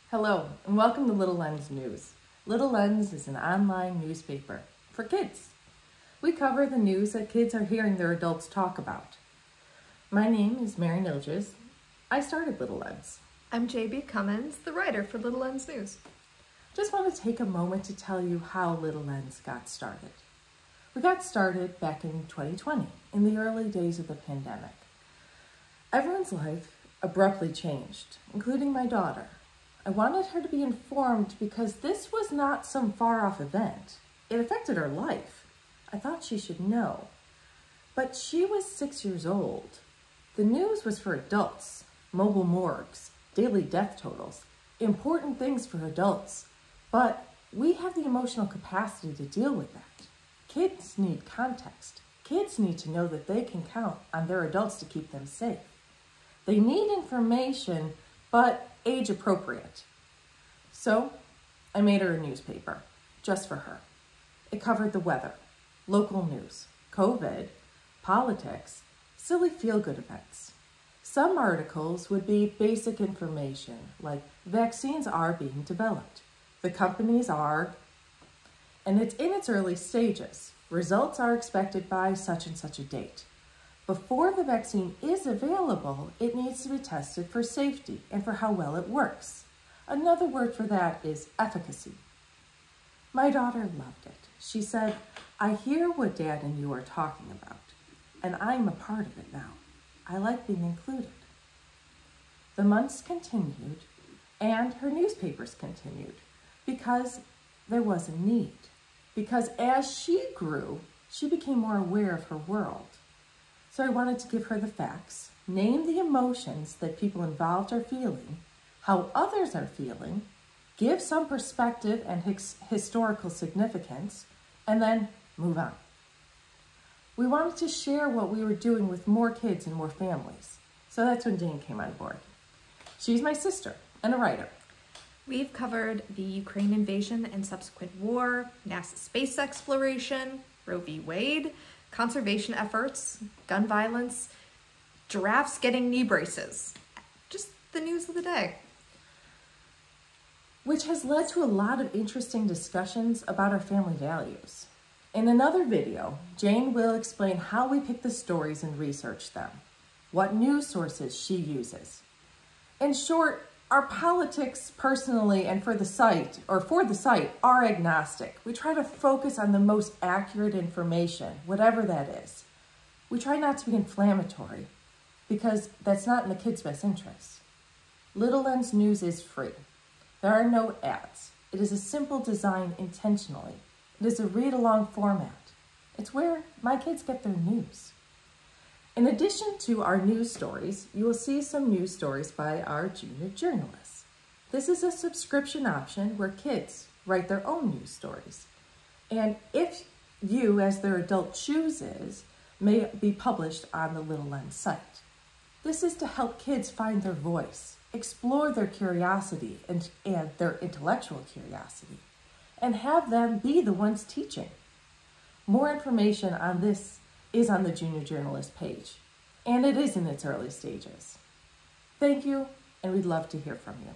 Hello, and welcome to Little Lens News. Little Lens is an online newspaper for kids. We cover the news that kids are hearing their adults talk about. My name is Mary Nilges. I started Little Lens. I'm JB Cummins, the writer for Little Lens News. Just want to take a moment to tell you how Little Lens got started. We got started back in 2020, in the early days of the pandemic. Everyone's life abruptly changed, including my daughter. I wanted her to be informed because this was not some far-off event. It affected her life. I thought she should know. But she was 6 years old. The news was for adults, mobile morgues, daily death totals, important things for adults. But we have the emotional capacity to deal with that. Kids need context. Kids need to know that they can count on their adults to keep them safe. They need information, but age appropriate. So I made her a newspaper just for her. It covered the weather, local news, COVID, politics, silly feel-good events. Some articles would be basic information like vaccines are being developed, the companies are, and it's in its early stages. Results are expected by such and such a date. Before the vaccine is available, it needs to be tested for safety and for how well it works. Another word for that is efficacy. My daughter loved it. She said, "I hear what Dad and you are talking about, and I'm a part of it now. I like being included." The months continued, and her newspapers continued, because there was a need. Because as she grew, she became more aware of her world. So I wanted to give her the facts, name the emotions that people involved are feeling, how others are feeling, give some perspective and historical significance, and then move on. We wanted to share what we were doing with more kids and more families. So that's when Jane came on board. She's my sister and a writer. We've covered the Ukraine invasion and subsequent war, NASA space exploration, Roe v. Wade, conservation efforts, gun violence, giraffes getting knee braces. Just the news of the day. Which has led to a lot of interesting discussions about our family values. In another video, Jane will explain how we pick the stories and research them, what news sources she uses. In short, our politics personally and for the site are agnostic. We try to focus on the most accurate information, whatever that is. We try not to be inflammatory because that's not in the kids' best interest. Little Lens News is free. There are no ads. It is a simple design intentionally. It is a read-along format. It's where my kids get their news. In addition to our news stories, you will see some news stories by our junior journalists. This is a subscription option where kids write their own news stories. And if you, as their adult chooses, may be published on the Little Lens site. This is to help kids find their voice, explore their curiosity and their intellectual curiosity, and have them be the ones teaching. More information on this is on the Junior Journalist page, and it is in its early stages. Thank you, and we'd love to hear from you.